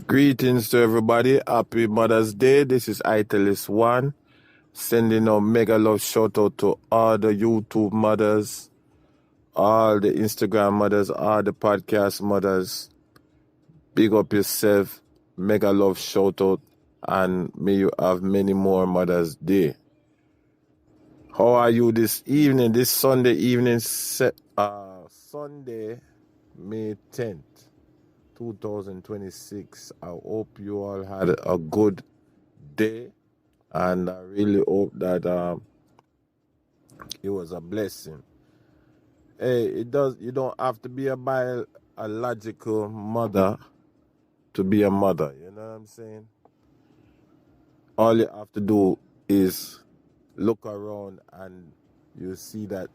Greetings to everybody. Happy Mother's Day. This is Italis1 sending a mega love shout out to all the YouTube mothers, all the Instagram mothers, all the podcast mothers. Big up yourself. Mega love shout out, and may you have many more Mother's Day. How are you this evening, this Sunday evening, Sunday, May 10th? 2026. I hope you all had a good day, and I really hope that it was a blessing. Hey, you don't have to be a biological mother to be a mother, you know what I'm saying? All you have to do is look around and you see that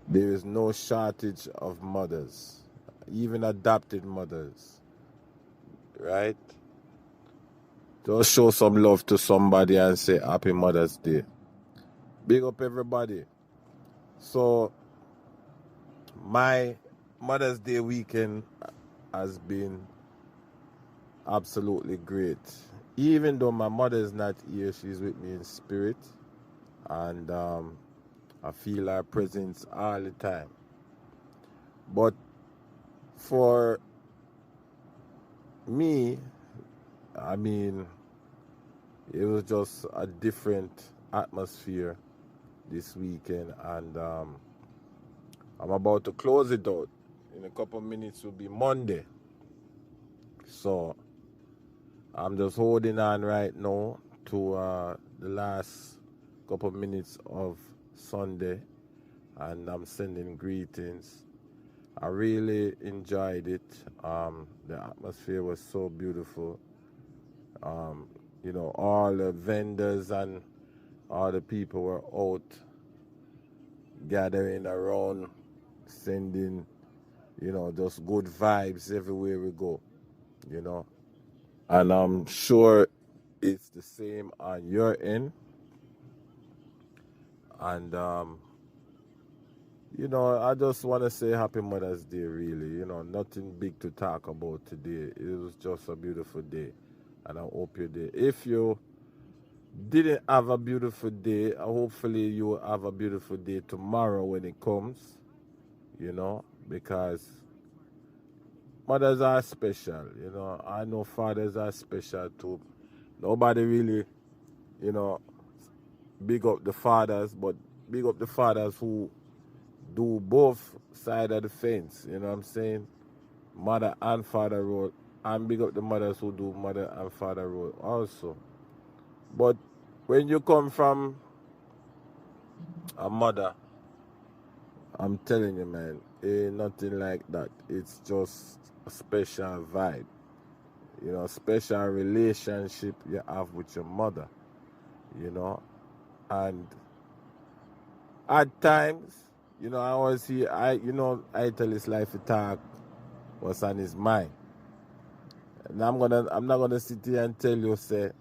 there is no shortage of mothers, even adopted mothers, right? Just show some love to somebody and say Happy Mother's Day. Big up everybody. So, my Mother's Day weekend has been absolutely great. Even though my mother is not here, she's with me in spirit. And I feel her presence all the time. But for me, I mean, it was just a different atmosphere this weekend, and I'm about to close it out. In a couple of minutes will be Monday. So I'm just holding on right now to the last couple of minutes of Sunday, and I'm sending greetings. I really enjoyed it. The atmosphere was so beautiful. You know, all the vendors and all the people were out gathering around, sending, you know, just good vibes everywhere we go, you know. And I'm sure it's the same on your end. And, you know, I just want to say Happy Mother's Day, really. You know, nothing big to talk about today. It was just a beautiful day. And I hope your day. If you didn't have a beautiful day, hopefully you will have a beautiful day tomorrow when it comes, you know, because mothers are special, you know. I know fathers are special too. Nobody really, you know, big up the fathers, but big up the fathers who do both sides of the fence, you know what I'm saying? Mother and father role. And big up the mothers who do mother and father role also. But when you come from a mother, I'm telling you, man, ain't nothing like that. It's just a special vibe. You know, special relationship you have with your mother, you know. And at times, you know, I always hear, I tell his life to talk what's on his mind. And I'm not gonna sit here and tell you, say,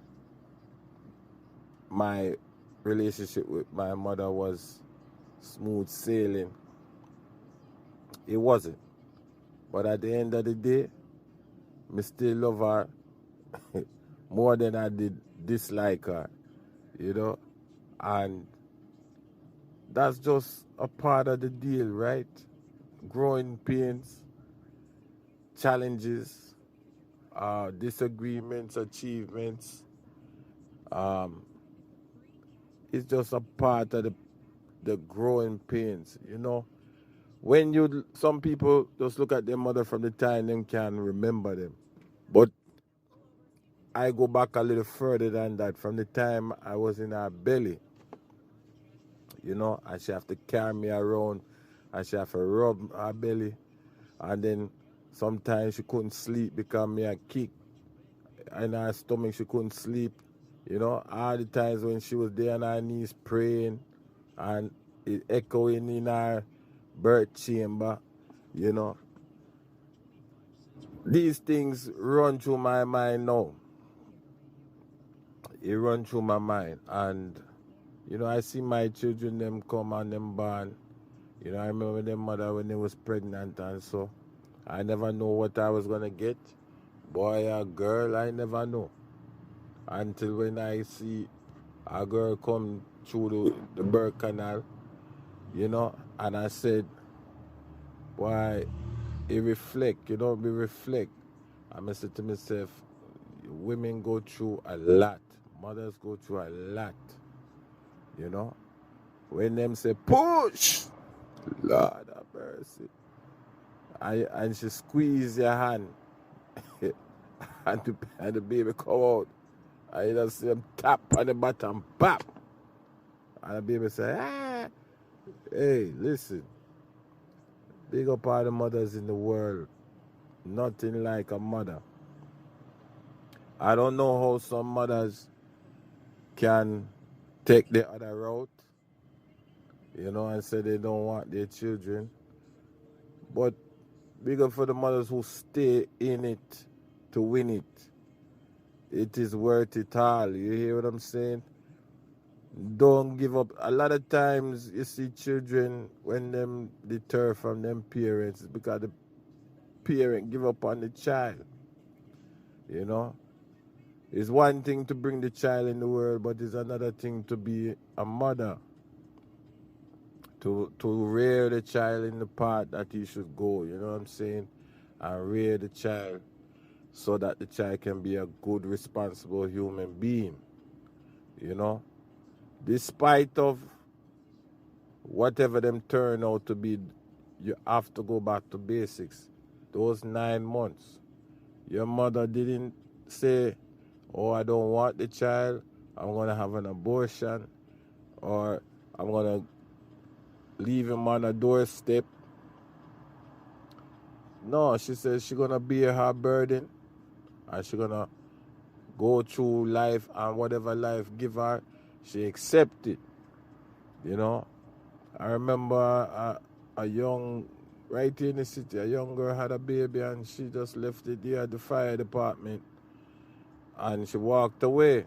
my relationship with my mother was smooth sailing. It wasn't. But at the end of the day, me still love her more than I did dislike her, you know. And that's just a part of the deal, right? Growing pains, challenges, disagreements, achievements. It's just a part of the growing pains, you know. When some people just look at their mother from the time them can remember them. But I go back a little further than that, from the time I was in her belly, you know, and she have to carry me around, and she have to rub her belly, and then sometimes she couldn't sleep because me a kick in her stomach. She couldn't sleep, you know. All the times when she was there on her knees praying, and it echoing in her birth chamber, you know. These things run through my mind now. It run through my mind, and you know, I see my children them come and them born. You know, I remember their mother when they was pregnant, and so I never know what I was gonna get. boy or girl, I never know. Until when I see a girl come through the birth canal, and I said, why, it reflect, we reflect. I said to myself, women go through a lot. Mothers go through a lot, When them say, push, Lord have mercy. And she squeeze your hand and the baby come out. I just see them tap on the bottom, pop. And the baby say, hey, listen. Big up all the mothers in the world. Nothing like a mother. I don't know how some mothers can take the other route, and say they don't want their children. But big up for the mothers who stay in it to win it. It is worth it all. You hear what I'm saying? Don't give up. A lot of times you see children when them deter from them parents because the parent give up on the child. It's one thing to bring the child in the world, but it's another thing to be a mother. To rear the child in the path that he should go, you know what I'm saying? And rear the child so that the child can be a good, responsible human being. Despite of whatever them turn out to be, you have to go back to basics. Those 9 months, your mother didn't say, oh, I don't want the child, I'm going to have an abortion, or I'm going to leave him on a doorstep. No, she says she's going to bear her burden, and she's going to go through life, and whatever life give her, she accept it. I remember a young, right here in the city, a young girl had a baby, and she just left it there at the fire department, and she walked away.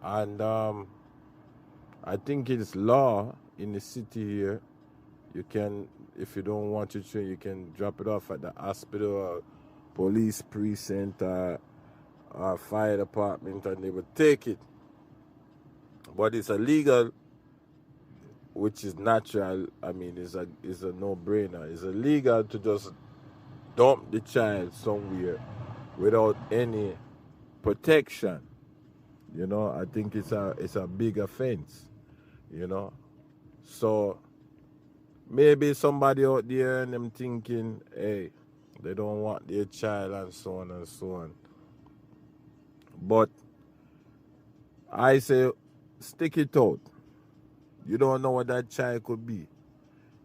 And I think it's law in the city here. You can, if you don't want your children, you can drop it off at the hospital or police precinct or fire department, and they will take it. But it's illegal, which is natural. I mean, it's a no-brainer. It's illegal to just dump the child somewhere without any protection. I think it's a big offense. So maybe somebody out there and them thinking, hey, they don't want their child and so on and so on. But I say, stick it out. You don't know what that child could be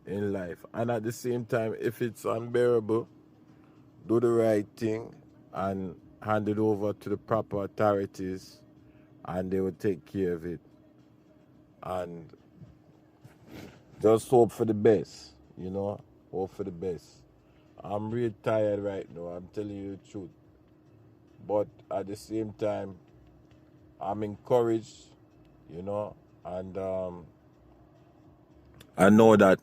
in life. And at the same time, if it's unbearable, do the right thing and hand it over to the proper authorities, and they will take care of it. And just hope for the best, hope for the best. I'm really tired right now, I'm telling you the truth. But at the same time, I'm encouraged, and I know that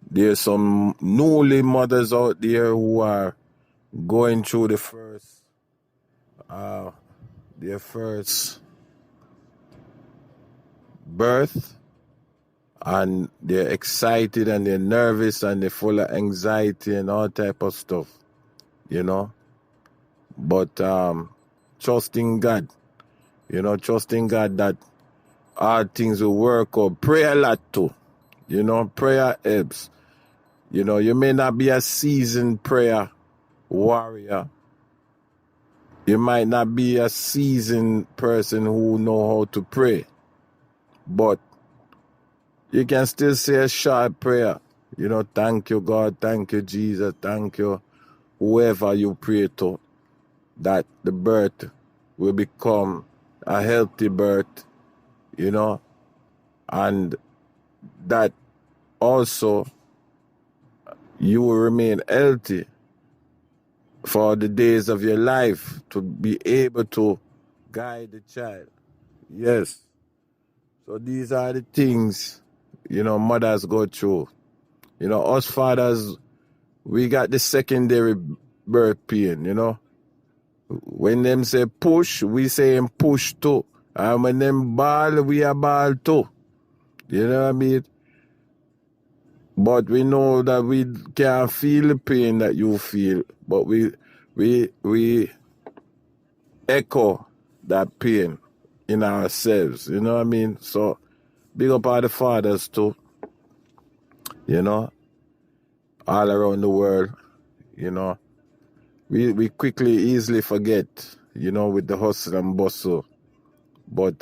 there's some newly mothers out there who are going through their first birth, and they're excited and they're nervous and they're full of anxiety and all type of stuff, But trusting God, trusting God that all things will work out. Pray a lot too, prayer helps. You may not be a seasoned prayer warrior. You might not be a seasoned person who know how to pray, but you can still say a short prayer. Thank you, God. Thank you, Jesus. Thank you, whoever you pray to, that the birth will become a healthy birth, and that also you will remain healthy for the days of your life to be able to guide the child. Yes. So these are the things, mothers go through. Us fathers, we got the secondary birth pain, you know. When them say push, we saying push too. And when them ball, we are ball too. You know what I mean? But we know that we can't feel the pain that you feel, but we echo that pain in ourselves. You know what I mean? So big up all the fathers too. You know, all around the world. You know, we quickly, easily forget. You know, with the hustle and bustle. But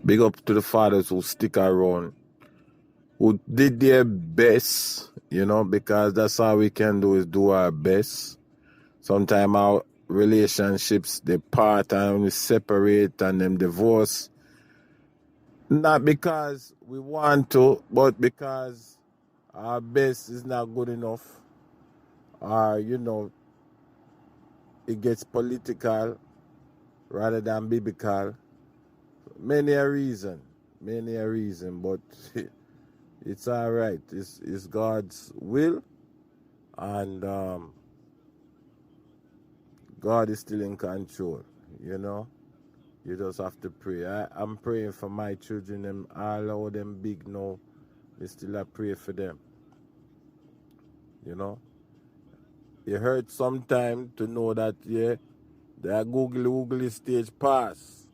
big up to the fathers who stick around, who did their best, you know, because that's all we can do is do our best. Sometimes our relationships, they part and we separate and them divorce. Not because we want to, but because our best is not good enough. Or, you know, it gets political rather than biblical. Many a reason, but it's all right. It's God's will, and God is still in control. You know, you just have to pray. I'm praying for my children. Them all of them big now. I still pray for them. You know, it hurts sometimes to know that that googly stage pass,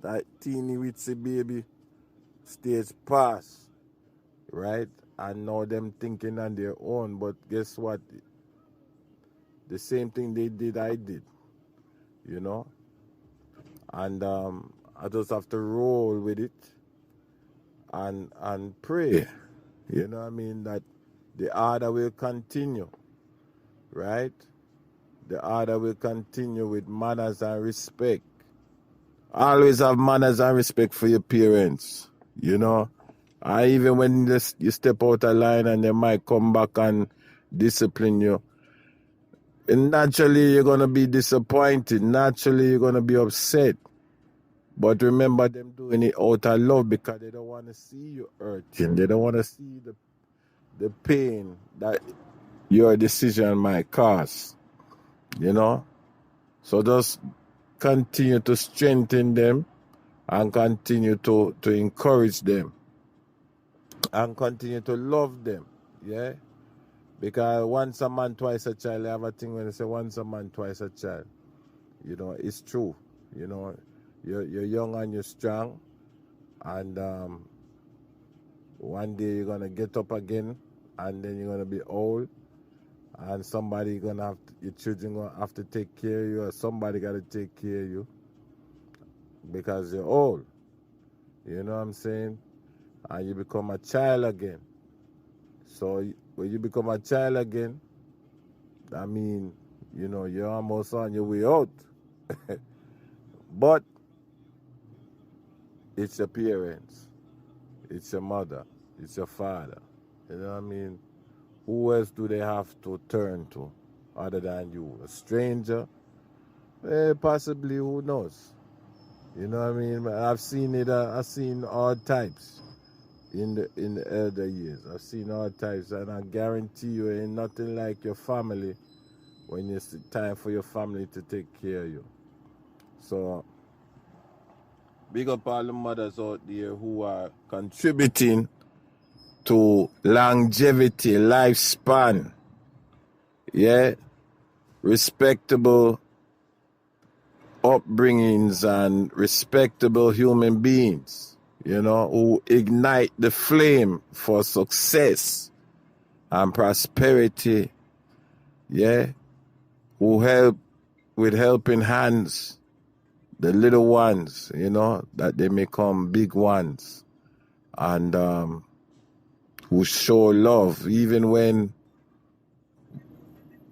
that teeny witsy baby stage pass. Right? And now them thinking on their own, but guess what? The same thing they did, I did. You know? And I just have to roll with it and pray. You know what I mean? That the order will continue. Right? The order will continue with manners and respect. Always have manners and respect for your parents. You know? Even when you step out of line and they might come back and discipline you, and naturally you're going to be disappointed. Naturally you're going to be upset. But remember them doing it out of love because they don't want to see you hurting. They don't want to see the pain that your decision might cause. You know? So just continue to strengthen them and continue to encourage them. And continue to love them, yeah? Because once a man, twice a child, I have a thing when they say once a man, twice a child. You know, it's true. You know, you're young and you're strong. And one day you're going to get up again and then you're going to be old. And somebody going to have to, your children going to have to take care of you, or somebody got to take care of you because you're old. You know what I'm saying? And you become a child again. So when you become a child again, I mean, you know, you're almost on your way out. But it's your parents, it's your mother, it's your father. You know what I mean? Who else do they have to turn to other than you? A stranger? Possibly, who knows? You know what I mean? I've seen it. I've seen all types in the elder years. I've seen all types, and I guarantee you, ain't nothing like your family when it's time for your family to take care of you. So, big up all the mothers out there who are contributing to longevity, lifespan. Yeah, respectable upbringings and respectable human beings, you know, who ignite the flame for success and prosperity, yeah, who help with helping hands, the little ones, you know, that they become big ones, and who show love even when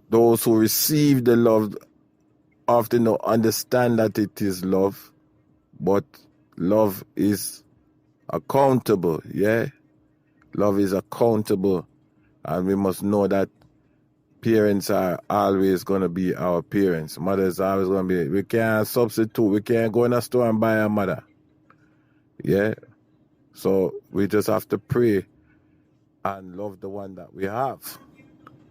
those who receive the love often don't understand that it is love, but love is accountable, yeah? Love is accountable, and we must know that parents are always going to be our parents. Mothers are always going to be. We can't substitute. We can't go in a store and buy a mother, yeah? So we just have to pray and love the one that we have.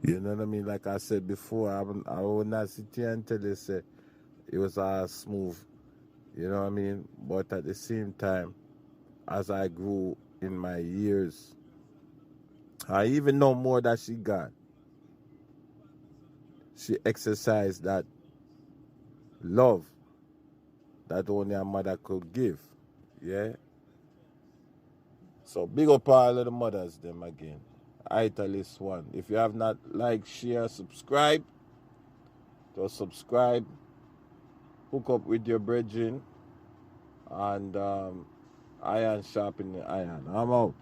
You know what I mean? Like I said before, I will not sit here and tell you say it was all smooth. You know what I mean? But at the same time, as I grew in my years, I even know more that she got. She exercised that love that only a mother could give. Yeah? So big up all of the mothers them again. Italist one. If you have not like, share, subscribe, just subscribe. Hook up with your brethren. And iron sharpening iron. I'm out.